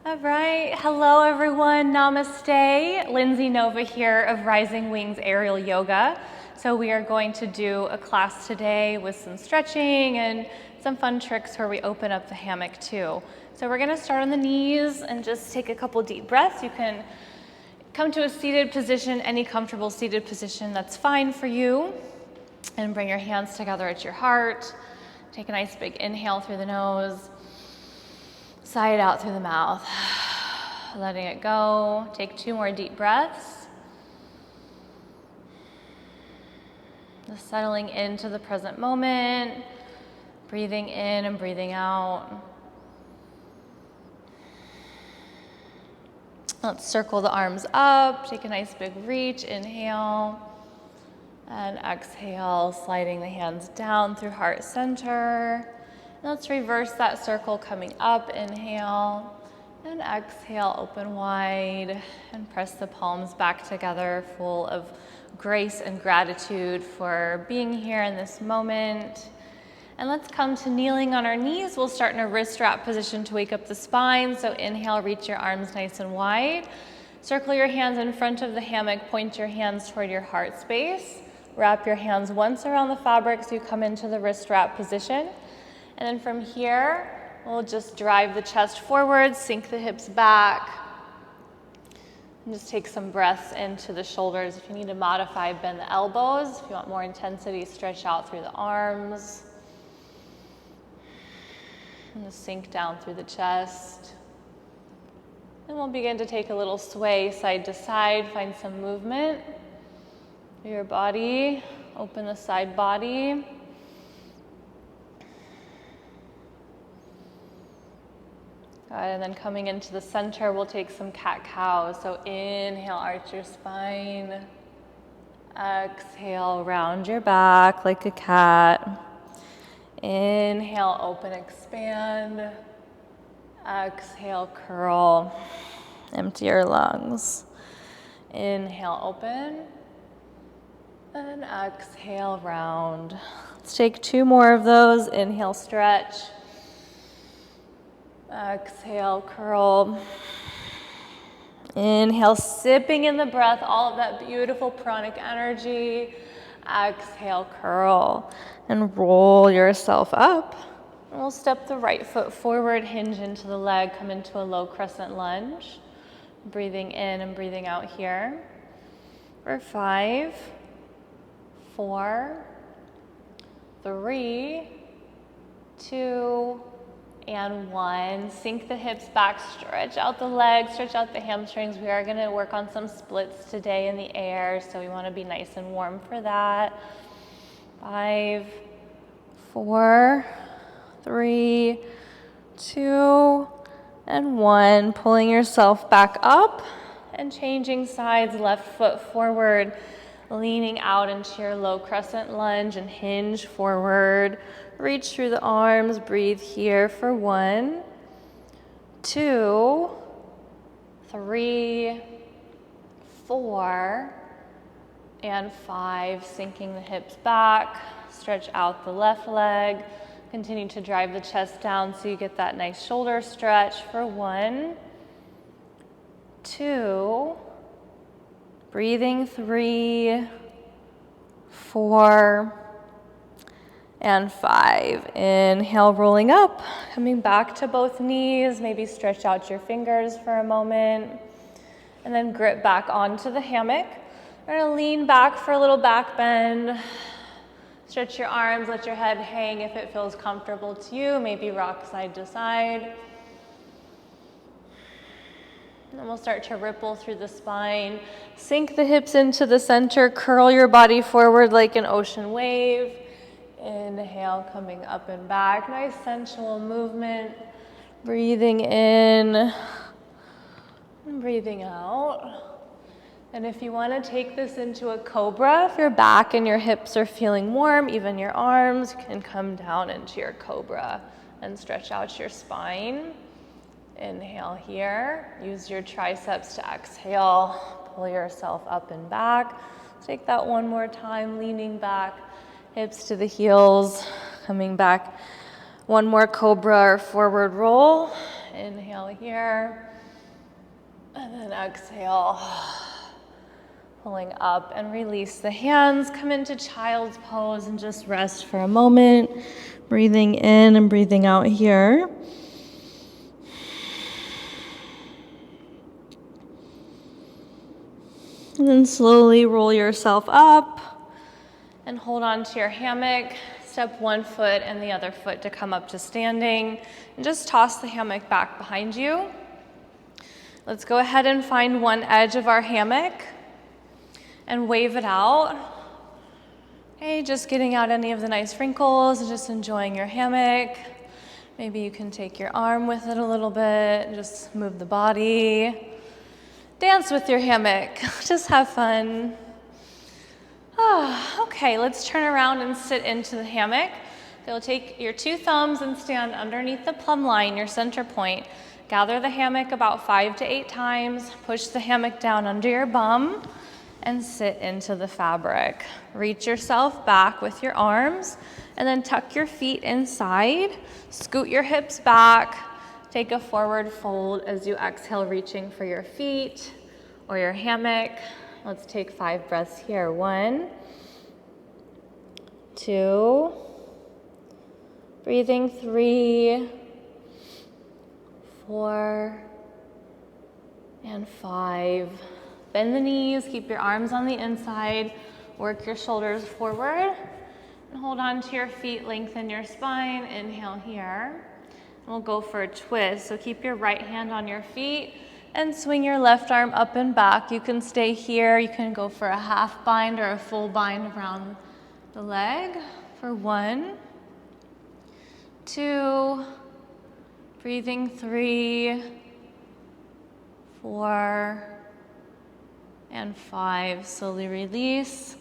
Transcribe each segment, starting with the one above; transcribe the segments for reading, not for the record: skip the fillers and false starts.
All right, hello everyone, namaste. Lindsay Nova here of Rising Wings Aerial Yoga. So we are going to do a class today with some stretching and some fun tricks where we open up the hammock too. So we're gonna start on the knees and just take a couple deep breaths. You can come to a seated position, any comfortable seated position that's fine for you. And bring your hands together at your heart. Take a nice big inhale through the nose. Sigh it out through the mouth, letting it go. Take 2 more deep breaths. Just settling into the present moment, breathing in and breathing out. Let's circle the arms up, take a nice big reach, inhale, and exhale, sliding the hands down through heart center. Let's reverse that circle, coming up, inhale, and exhale, open wide, and press the palms back together, full of grace and gratitude for being here in this moment. And let's come to kneeling on our knees. We'll start in a wrist wrap position to wake up the spine. So inhale, reach your arms nice and wide. Circle your hands in front of the hammock, point your hands toward your heart space. Wrap your hands once around the fabric so you come into the wrist wrap position. And then from here, we'll just drive the chest forward, sink the hips back, and just take some breaths into the shoulders. If you need to modify, bend the elbows. If you want more intensity, stretch out through the arms. And just sink down through the chest. And we'll begin to take a little sway side to side, find some movement through your body. Open the side body. And then coming into the center, we'll take some cat-cow. So inhale, arch your spine. Exhale, round your back like a cat. Inhale, open, expand. Exhale, curl. Empty your lungs. Inhale, open. And exhale, round. Let's take 2 more of those. Inhale, stretch. Exhale, curl. Inhale, sipping in the breath, all of that beautiful pranic energy. Exhale, curl, and roll yourself up. And we'll step the right foot forward, hinge into the leg, come into a low crescent lunge. Breathing in and breathing out here. For 5, 4, 3, 2, and 1. Sink the hips back, stretch out the legs, stretch out the hamstrings. We are going to work on some splits today in the air, so we want to be nice and warm for that. 5, 4, 3, 2, and 1. Pulling yourself back up and changing sides, left foot forward, leaning out into your low crescent lunge and hinge forward. Reach through the arms, breathe here for 1, 2, 3, 4, and 5. Sinking the hips back, stretch out the left leg. Continue to drive the chest down so you get that nice shoulder stretch for 1, 2, breathing 3, 4, and 5. Inhale, rolling up, coming back to both knees. Maybe stretch out your fingers for a moment. And then grip back onto the hammock. We're gonna lean back for a little back bend. Stretch your arms, let your head hang if it feels comfortable to you. Maybe rock side to side. And we'll start to ripple through the spine. Sink the hips into the center. Curl your body forward like an ocean wave. Inhale, coming up and back. Nice sensual movement. Breathing in and breathing out. And if you want to take this into a cobra, if your back and your hips are feeling warm, even your arms can come down into your cobra and stretch out your spine. Inhale here. Use your triceps to exhale. Pull yourself up and back. Take that one more time, leaning back. Hips to the heels, coming back. One more cobra or forward roll. Inhale here. And then exhale. Pulling up and release the hands. Come into child's pose and just rest for a moment. Breathing in and breathing out here. And then slowly roll yourself up and hold on to your hammock. Step one foot and the other foot to come up to standing. And just toss the hammock back behind you. Let's go ahead and find one edge of our hammock and wave it out. Okay, just getting out any of the nice wrinkles and just enjoying your hammock. Maybe you can take your arm with it a little bit, just move the body. Dance with your hammock, just have fun. Okay, let's turn around and sit into the hammock. You'll take your two thumbs and stand underneath the plumb line, your center point. Gather the hammock about 5 to 8 times, push the hammock down under your bum, and sit into the fabric. Reach yourself back with your arms, and then tuck your feet inside. Scoot your hips back. Take a forward fold as you exhale, reaching for your feet or your hammock. Let's take 5 breaths here. 1, 2, breathing 3, 4, and 5. Bend the knees, keep your arms on the inside, work your shoulders forward, and hold on to your feet, lengthen your spine. Inhale here. And we'll go for a twist. So keep your right hand on your feet and swing your left arm up and back. You can stay here. You can go for a half bind or a full bind around the leg for 1, 2, breathing 3, 4, and 5. Slowly release.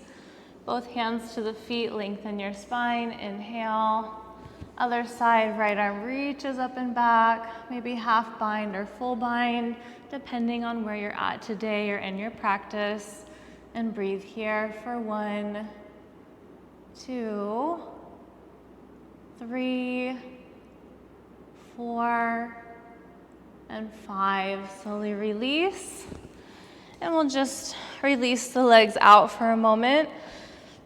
Both hands to the feet, lengthen your spine. Inhale. Other side, right arm reaches up and back, maybe half bind or full bind, depending on where you're at today or in your practice. And breathe here for 1, 2, 3, 4, and 5. Slowly release. And we'll just release the legs out for a moment.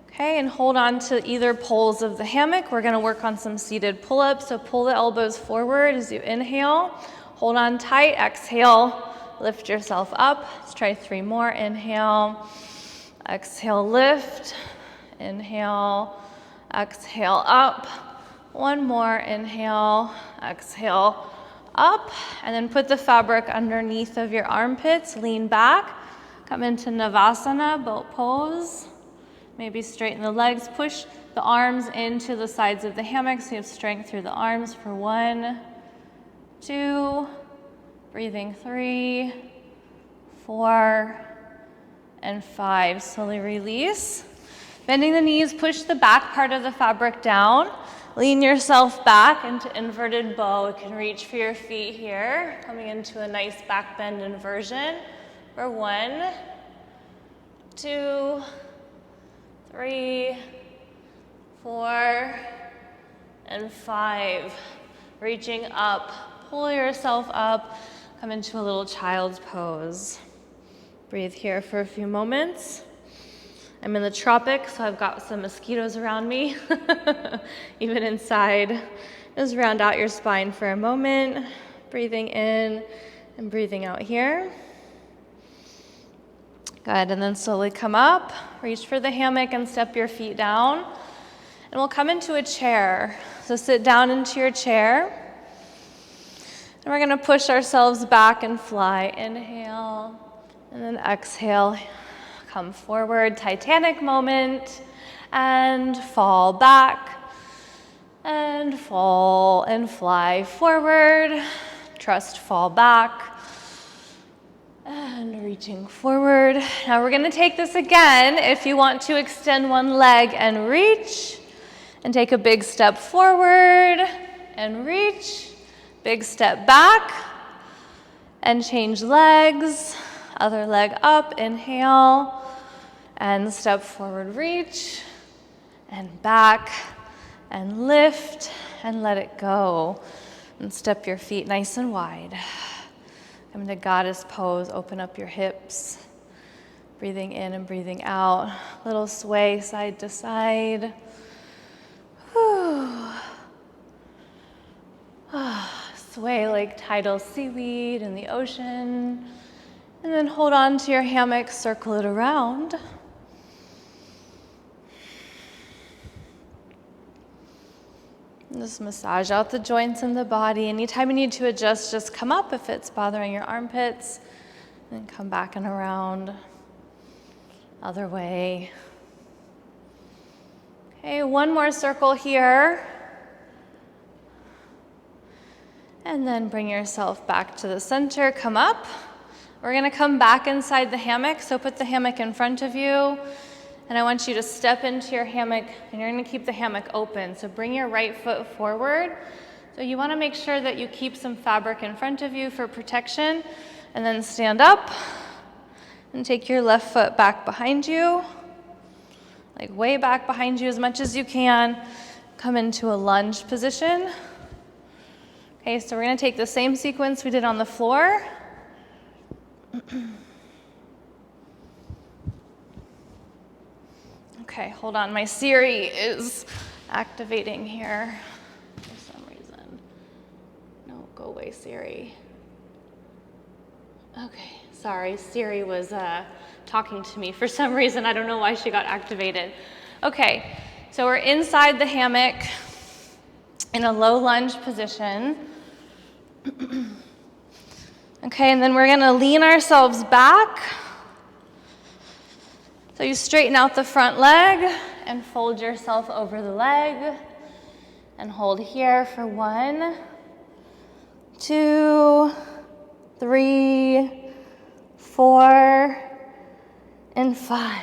Okay, and hold on to either poles of the hammock. We're gonna work on some seated pull-ups. So pull the elbows forward as you inhale. Hold on tight, exhale, lift yourself up. Let's try 3 more. Inhale, exhale, lift. Inhale, exhale, up. 1 more, inhale, exhale, up. And then put the fabric underneath of your armpits, lean back. Come into Navasana, boat pose. Maybe straighten the legs, push the arms into the sides of the hammock so you have strength through the arms for 1, 2, breathing 3, 4, and 5. Slowly release. Bending the knees, push the back part of the fabric down. Lean yourself back into inverted bow. You can reach for your feet here, coming into a nice back bend inversion for 1, 2, 3, 4, and 5. Reaching up, pull yourself up, come into a little child's pose. Breathe here for a few moments. I'm in the tropics, so I've got some mosquitoes around me, even inside. Just round out your spine for a moment, breathing in and breathing out here. Good, and then slowly come up, reach for the hammock and step your feet down. And we'll come into a chair. So sit down into your chair. And we're gonna push ourselves back and fly. Inhale, and then exhale. Come forward, Titanic moment, and fall back, and fall and fly forward. Trust fall back. And reaching forward. Now we're gonna take this again. If you want to extend one leg and reach, and take a big step forward and reach, big step back, and change legs. Other leg up, inhale, and step forward, reach, and back, and lift, and let it go. And step your feet nice and wide. Come into goddess pose, open up your hips. Breathing in and breathing out. Little sway side to side. Whew. Sway like tidal seaweed in the ocean. And then hold on to your hammock, circle it around. And just massage out the joints in the body. Anytime you need to adjust, just come up if it's bothering your armpits. And come back and around. Other way. Okay, one more circle here. And then bring yourself back to the center, come up. We're gonna come back inside the hammock, so put the hammock in front of you. And I want you to step into your hammock, and you're gonna keep the hammock open. So bring your right foot forward. So you wanna make sure that you keep some fabric in front of you for protection, and then stand up. And take your left foot back behind you, like way back behind you as much as you can. Come into a lunge position. Okay, so we're gonna take the same sequence we did on the floor. Okay, hold on, my Siri is activating here for some reason. No, go away, Siri. Okay. Sorry, Siri was talking to me for some reason. I don't know why she got activated. Okay, so we're inside the hammock in a low lunge position. Okay, and then we're gonna lean ourselves back. So you straighten out the front leg and fold yourself over the leg and hold here for 1, 2, 3, 4, and 5.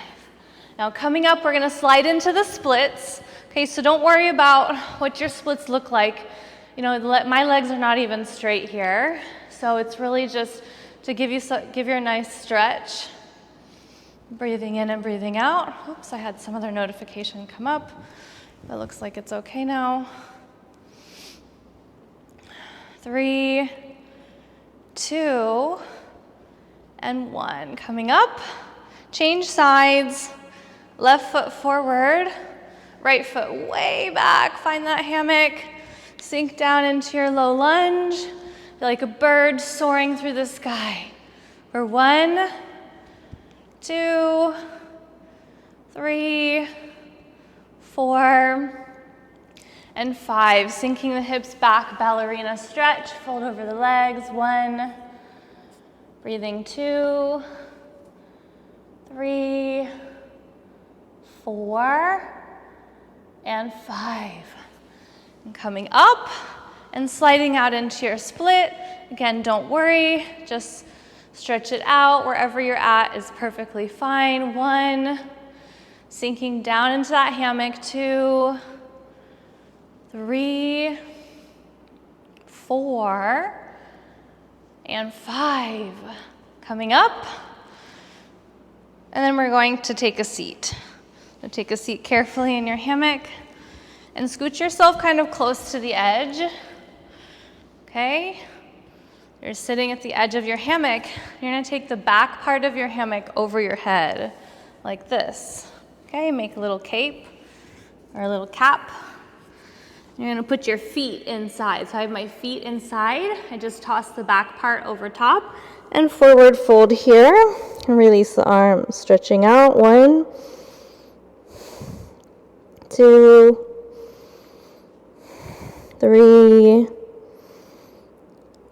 Now coming up, we're gonna slide into the splits. Okay, so don't worry about what your splits look like. You know, my legs are not even straight here. So it's really just to give you a nice stretch. Breathing in and breathing out. Oops, I had some other notification come up. That looks like it's okay now. 3, 2, and 1. Coming up, change sides, left foot forward, right foot way back, find that hammock, sink down into your low lunge, feel like a bird soaring through the sky. For 1, 2, 3, 4, and 5. Sinking the hips back, ballerina stretch, fold over the legs. 1, breathing 2, 3, 4, and 5. And coming up and sliding out into your split. Again, don't worry, just stretch it out. Wherever you're at is perfectly fine. 1, sinking down into that hammock. 2, 3, 4, and 5. Coming up. And then we're going to take a seat. So take a seat carefully in your hammock and scoot yourself kind of close to the edge. Okay? You're sitting at the edge of your hammock. You're gonna take the back part of your hammock over your head, like this. Okay, make a little cape or a little cap. You're gonna put your feet inside. So I have my feet inside. I just toss the back part over top and forward fold here. And release the arms, stretching out. 1, 2, 3,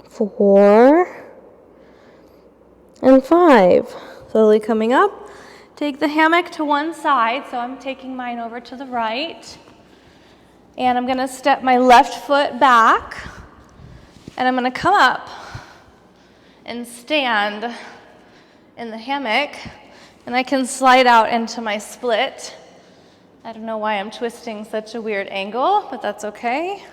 4, and 5. Slowly coming up. Take the hammock to one side. So I'm taking mine over to the right. And I'm gonna step my left foot back. And I'm gonna come up and stand in the hammock. And I can slide out into my split. I don't know why I'm twisting such a weird angle, but that's okay.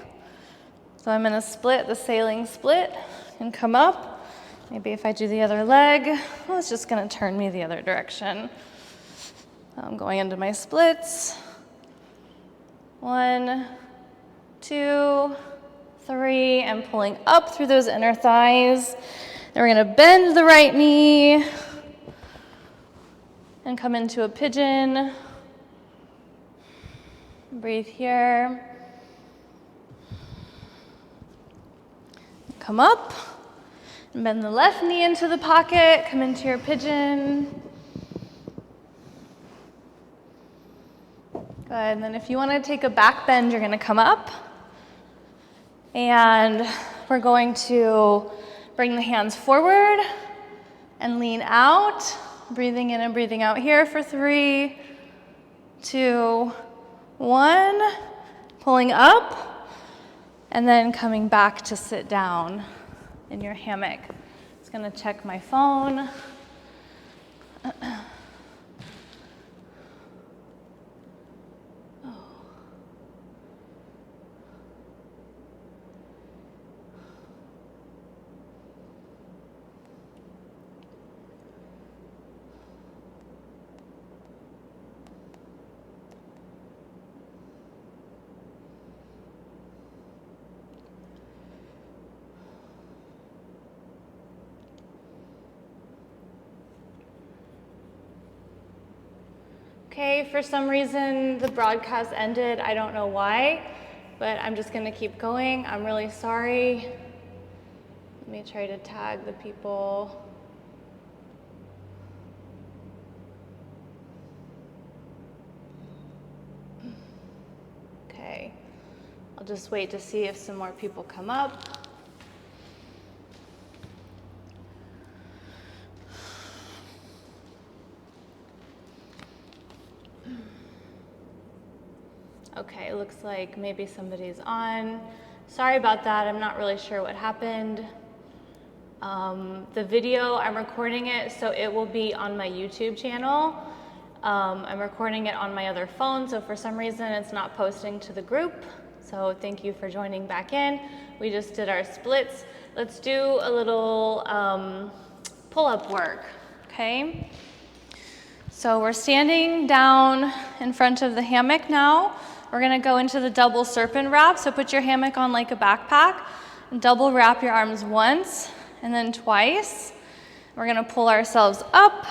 So I'm gonna split, the sailing split, and come up. Maybe if I do the other leg, well, it's just gonna turn me the other direction. I'm going into my splits. 1, 2, 3, and pulling up through those inner thighs. Then we're gonna bend the right knee and come into a pigeon. Breathe here. Come up and bend the left knee into the pocket. Come into your pigeon. Good, and then if you want to take a back bend, you're going to come up. And we're going to bring the hands forward and lean out. Breathing in and breathing out here for 3, 2, 1. Pulling up and then coming back to sit down in your hammock. Just going to check my phone. Okay, for some reason the broadcast ended. I don't know why, but I'm just gonna keep going. I'm really sorry. Let me try to tag the people. Okay, I'll just wait to see if some more people come up. Okay, looks like maybe somebody's on. Sorry about that, I'm not really sure what happened. The video, I'm recording it, so it will be on my YouTube channel. I'm recording it on my other phone, so for some reason it's not posting to the group. So thank you for joining back in. We just did our splits. Let's do a little pull-up work, okay? So we're standing down in front of the hammock now. We're gonna go into the double serpent wrap. So put your hammock on like a backpack and double wrap your arms once and then twice. We're gonna pull ourselves up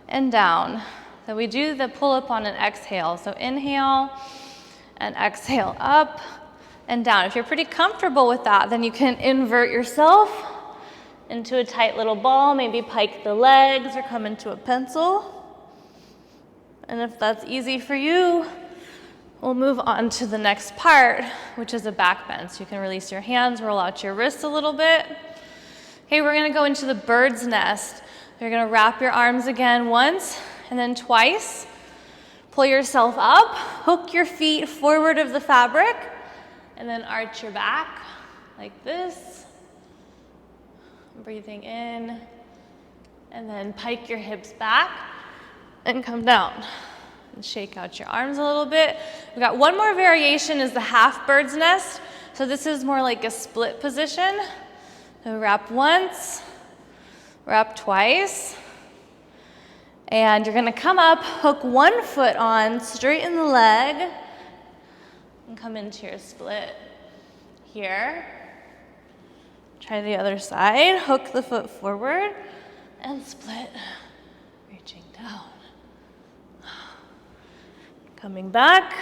and down. So we do the pull up on an exhale. So inhale and exhale up and down. If you're pretty comfortable with that, then you can invert yourself into a tight little ball, maybe pike the legs or come into a pencil. And if that's easy for you, we'll move on to the next part, which is a back bend. So you can release your hands, roll out your wrists a little bit. Okay, we're gonna go into the bird's nest. You're gonna wrap your arms again once and then twice. Pull yourself up, hook your feet forward of the fabric, and then arch your back like this. Breathing in, and then pike your hips back and come down. And shake out your arms a little bit. We've got one more variation is the half bird's nest. So this is more like a split position. So wrap once, wrap twice. And you're gonna come up, hook one foot on, straighten the leg, and come into your split here. Try the other side, hook the foot forward, and split, reaching down. Coming back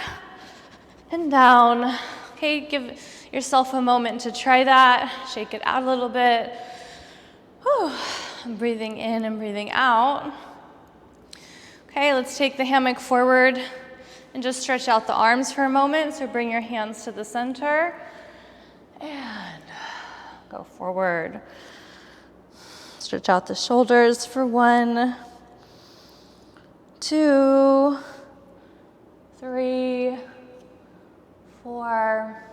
and down. Okay, give yourself a moment to try that. Shake it out a little bit. Whew. And breathing in and breathing out. Okay, let's take the hammock forward and just stretch out the arms for a moment. So bring your hands to the center and go forward. Stretch out the shoulders for 1, 2, 3, 4,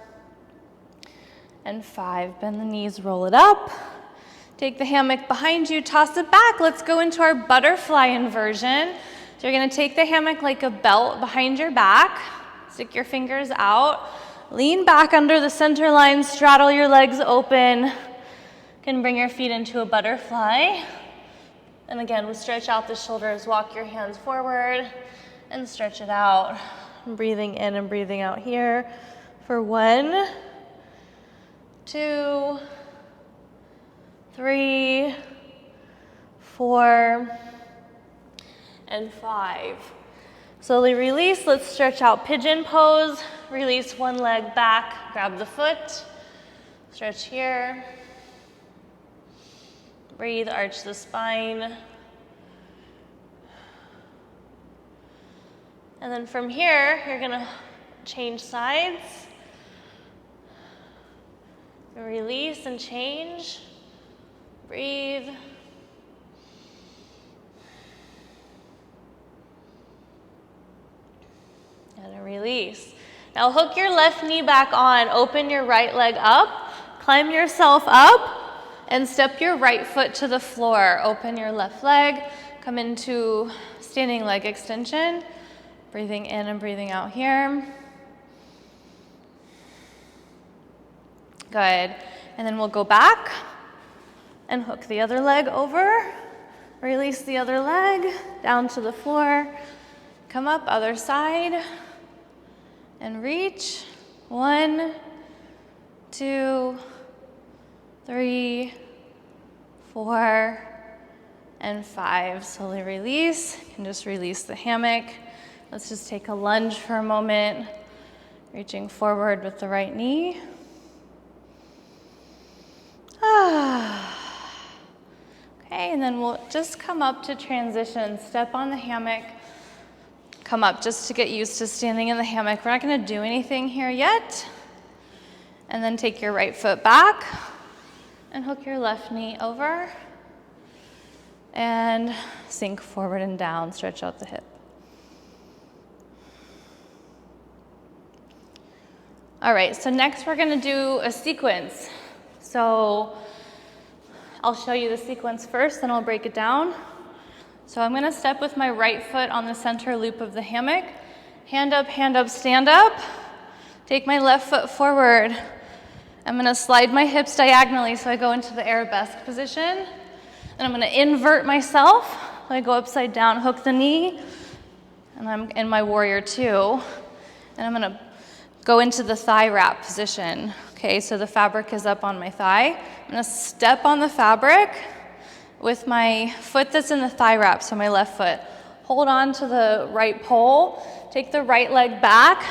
and 5. Bend the knees, roll it up. Take the hammock behind you, toss it back. Let's go into our butterfly inversion. So you're gonna take the hammock like a belt behind your back. Stick your fingers out. Lean back under the center line, straddle your legs open. You can bring your feet into a butterfly. And again, we'll stretch out the shoulders, walk your hands forward, and stretch it out. Breathing in and breathing out here for 1, 2, 3, 4, and 5. Slowly release. Let's stretch out pigeon pose. Release one leg back, grab the foot. Stretch here. Breathe, arch the spine. And then from here, you're gonna change sides. Release and change. Breathe. And a release. Now hook your left knee back on. Open your right leg up. Climb yourself up. And step your right foot to the floor. Open your left leg. Come into standing leg extension. Breathing in and breathing out here. Good. And then we'll go back and hook the other leg over. Release the other leg down to the floor. Come up, other side. And reach. 1, 2, 3, 4, and 5. Slowly release. You can just release the hammock. Let's just take a lunge for a moment. Reaching forward with the right knee. Okay, and then we'll just come up to transition. Step on the hammock. Come up just to get used to standing in the hammock. We're not going to do anything here yet. And then take your right foot back and hook your left knee over. And sink forward and down. Stretch out the hip. All right, so next we're going to do a sequence. So I'll show you the sequence first, then I'll break it down. So I'm going to step with my right foot on the center loop of the hammock. Hand up, stand up. Take my left foot forward. I'm going to slide my hips diagonally so I go into the arabesque position. And I'm going to invert myself. I go upside down, hook the knee. And I'm in my warrior two. And I'm going to go into the thigh wrap position. Okay, so the fabric is up on my thigh. I'm going to step on the fabric with my foot that's in the thigh wrap, so my left foot. Hold on to the right pole. Take the right leg back.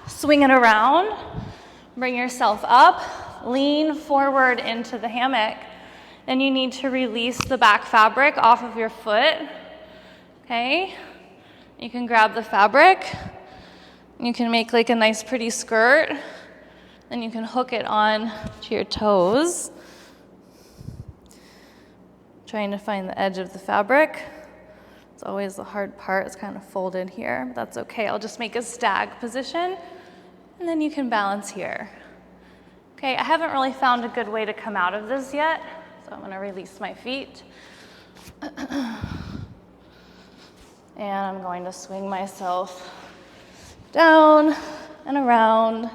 Swing it around. Bring yourself up. Lean forward into the hammock. Then you need to release the back fabric off of your foot. Okay? You can grab the fabric. You can make like a nice pretty skirt. Then you can hook it on to your toes. Trying to find the edge of the fabric. It's always the hard part. It's kind of folded here. But that's okay. I'll just make a stag position. And then you can balance here. Okay, I haven't really found a good way to come out of this yet. So I'm going to release my feet. And I'm going to swing myself down and around.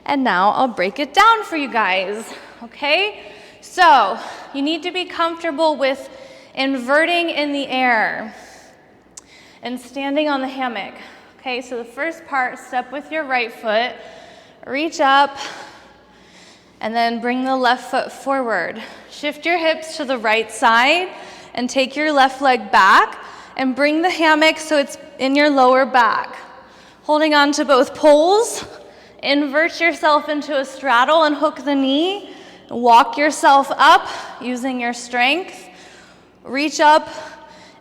And now I'll break it down for you guys, okay? So you need to be comfortable with inverting in the air and standing on the hammock. Okay, so the first part, step with your right foot, reach up, and then bring the left foot forward. Shift your hips to the right side and take your left leg back and bring the hammock so it's in your lower back. Holding on to both poles. Invert yourself into a straddle and hook the knee. Walk yourself up using your strength. Reach up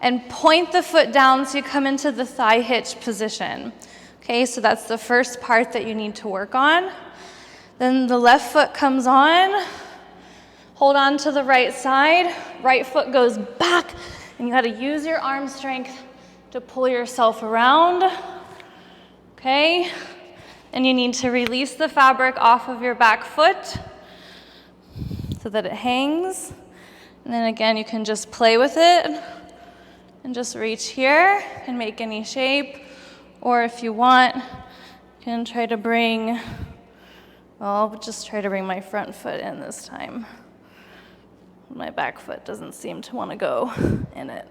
and point the foot down so you come into the thigh hitch position. Okay, so that's the first part that you need to work on. Then the left foot comes on. Hold on to the right side. Right foot goes back, and you got to use your arm strength to pull yourself around. Okay? And you need to release the fabric off of your back foot so that it hangs. And then again, you can just play with it and just reach here and make any shape. Or if you want, you can try to bring, well, I'll just try to bring my front foot in this time. My back foot doesn't seem to want to go in it.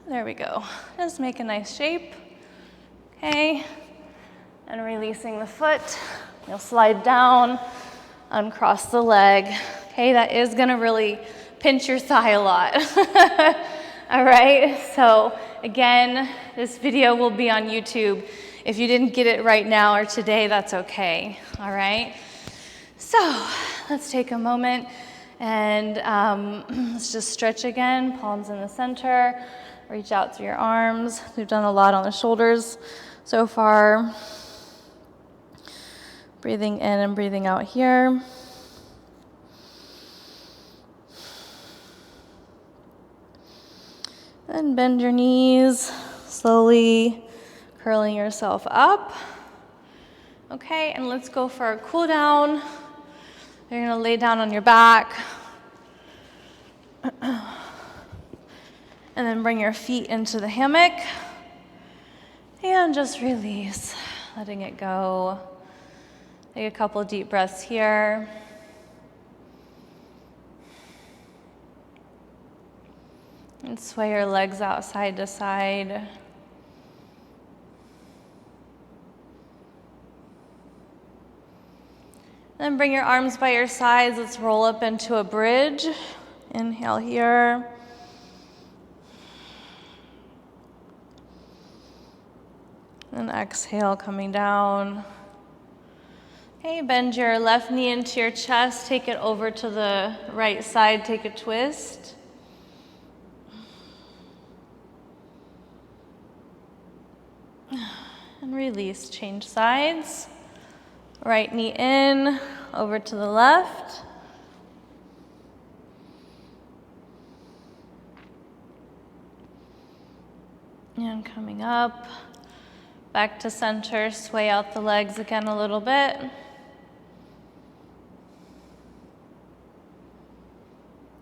There we go. Just make a nice shape. Okay. And releasing the foot, you'll slide down, uncross the leg, Okay, that is gonna really pinch your thigh a lot. All right, so again, this video will be on YouTube. If you didn't get it right now or today, that's okay, all right? So let's take a moment and let's just stretch again, palms in the center, reach out through your arms. We've done a lot on the shoulders so far. Breathing in and breathing out here. Then bend your knees, slowly curling yourself up. Okay, and let's go for a cool down. You're gonna lay down on your back. And then bring your feet into the hammock. And just release, letting it go. Take a couple deep breaths here. And sway your legs out side to side. Then bring your arms by your sides. Let's roll up into a bridge. Inhale here. And exhale, coming down. Okay, bend your left knee into your chest. Take it over to the right side. Take a twist. And release, change sides. Right knee in, over to the left. And coming up, back to center, sway out the legs again a little bit.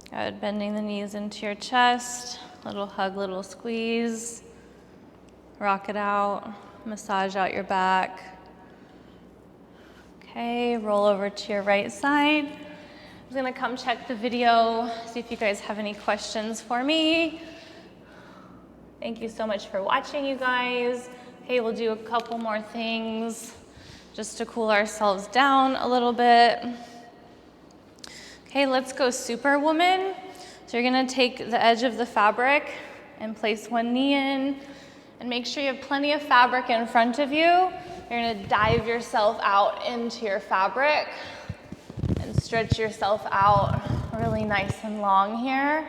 Good, bending the knees into your chest, little hug, little squeeze. Rock it out, massage out your back. Okay, roll over to your right side. I'm gonna come check the video, see if you guys have any questions for me. Thank you so much for watching, you guys. Okay, we'll do a couple more things just to cool ourselves down a little bit. Okay, let's go Superwoman. So you're gonna take the edge of the fabric and place one knee in, and make sure you have plenty of fabric in front of you. You're gonna dive yourself out into your fabric and stretch yourself out really nice and long here.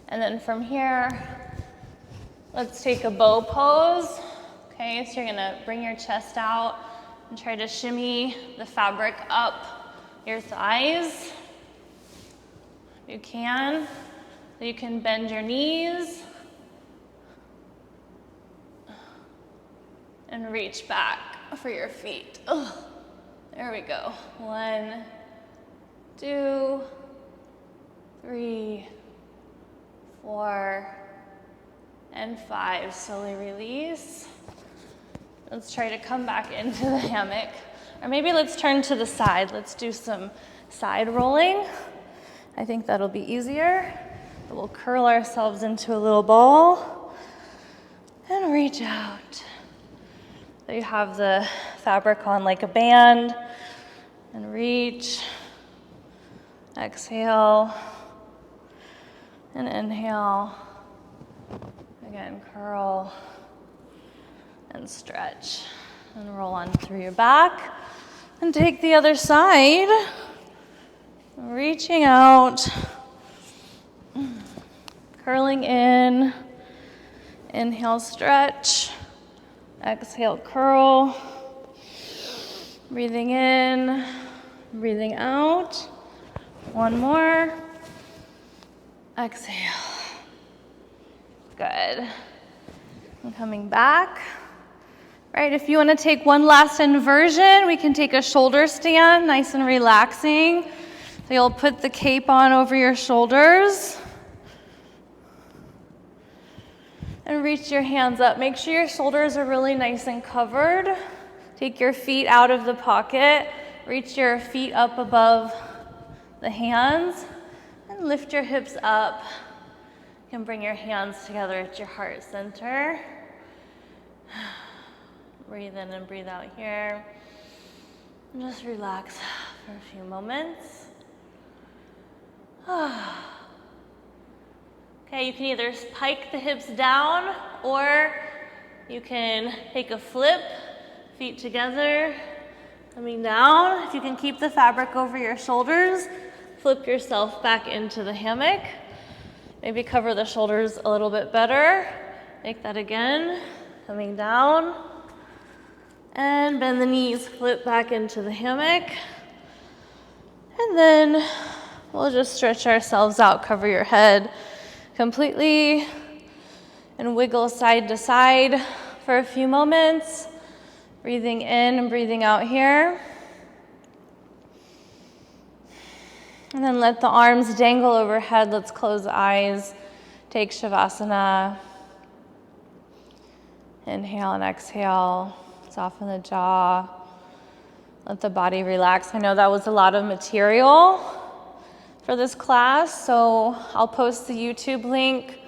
And then from here, let's take a bow pose. Okay, so you're gonna bring your chest out and try to shimmy the fabric up your thighs. If you can, so you can bend your knees and reach back for your feet. Ugh. There we go. 1, 2, 3, 4, and 5. Slowly release. Let's try to come back into the hammock. Or maybe let's turn to the side. Let's do some side rolling. I think that'll be easier. We'll curl ourselves into a little ball and reach out. So you have the fabric on like a band, and reach, exhale, and inhale. Again, curl and stretch, and roll on through your back, and take the other side, reaching out, curling in, inhale, stretch, exhale, curl, breathing in, breathing out. One more, exhale. Good. And coming back. Right, if you want to take one last inversion, we can take a shoulder stand, nice and relaxing. So you'll put the cape on over your shoulders. And reach your hands up. Make sure your shoulders are really nice and covered. Take your feet out of the pocket. Reach your feet up above the hands. And lift your hips up. You can bring your hands together at your heart center. Breathe in and breathe out here. And just relax for a few moments. Okay, you can either pike the hips down or you can take a flip, feet together, coming down. If you can keep the fabric over your shoulders, flip yourself back into the hammock. Maybe cover the shoulders a little bit better. Make that again, coming down. And bend the knees, flip back into the hammock. And then we'll just stretch ourselves out, cover your head completely, and wiggle side to side for a few moments. Breathing in and breathing out here. And then let the arms dangle overhead. Let's close the eyes. Take shavasana. Inhale and exhale. Soften the jaw. Let the body relax. I know that was a lot of material for this class, so I'll post the YouTube link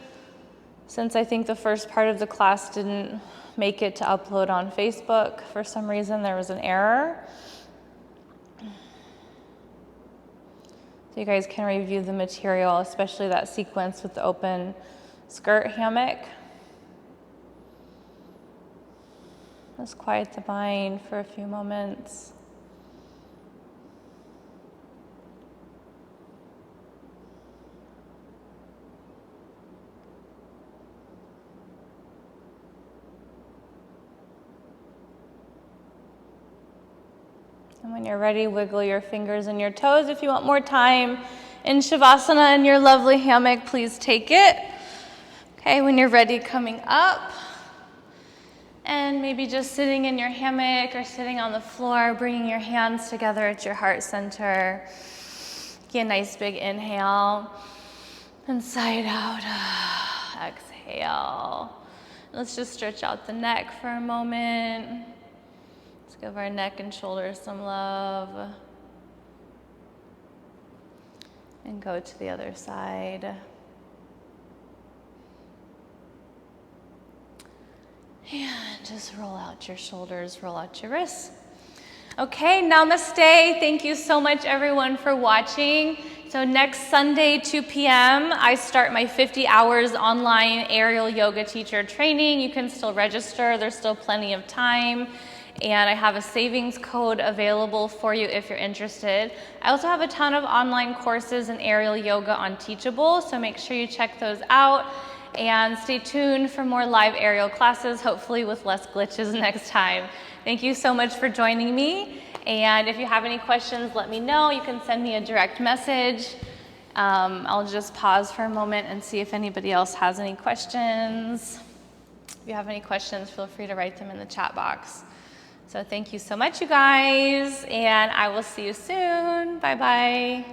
since I think the first part of the class didn't make it to upload on Facebook. For some reason, there was an error. So you guys can review the material, especially that sequence with the open skirt hammock. Let's quiet the mind for a few moments. And when you're ready, wiggle your fingers and your toes. If you want more time in shavasana in your lovely hammock, please take it. Okay, when you're ready, coming up. And maybe just sitting in your hammock or sitting on the floor, bringing your hands together at your heart center. Get a nice big inhale. And side out. Exhale. Let's just stretch out the neck for a moment. Let's give our neck and shoulders some love. And go to the other side. And just roll out your shoulders, roll out your wrists. Okay, namaste. Thank you so much, everyone, for watching. So next Sunday, 2 p.m., I start my 50 hours online aerial yoga teacher training. You can still register. There's still plenty of time. And I have a savings code available for you if you're interested. I also have a ton of online courses in aerial yoga on Teachable, so make sure you check those out. And stay tuned for more live aerial classes, hopefully with less glitches next time. Thank you so much for joining me. And if you have any questions, let me know. You can send me a direct message. I'll just pause for a moment and see if anybody else has any questions. If you have any questions, feel free to write them in the chat box. So thank you so much, you guys, and I will see you soon. Bye-bye.